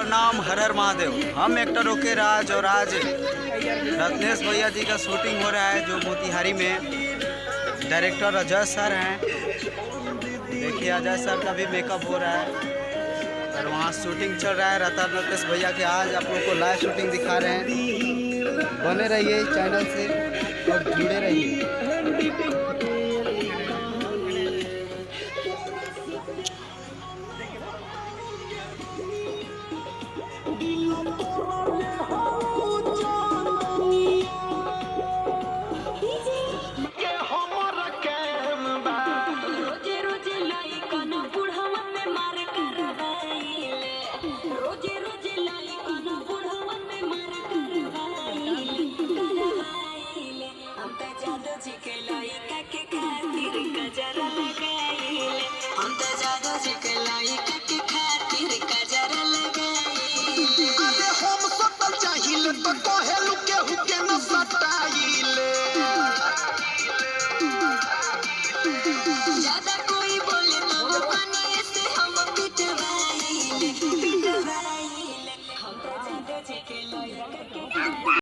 प्रणाम, हर हर महादेव। हम एक्टर ओके राज और आज रत्नेश भैया जी का शूटिंग हो रहा है जो मोतिहारी में। डायरेक्टर अजय सर हैं। देखिए अजय सर का भी मेकअप हो रहा है और वहाँ शूटिंग चल रहा है। रत्नेश भैया के आज आप लोग को लाइव शूटिंग दिखा रहे हैं। बने रहिए चैनल से और जुड़े रहिए। ज्यादा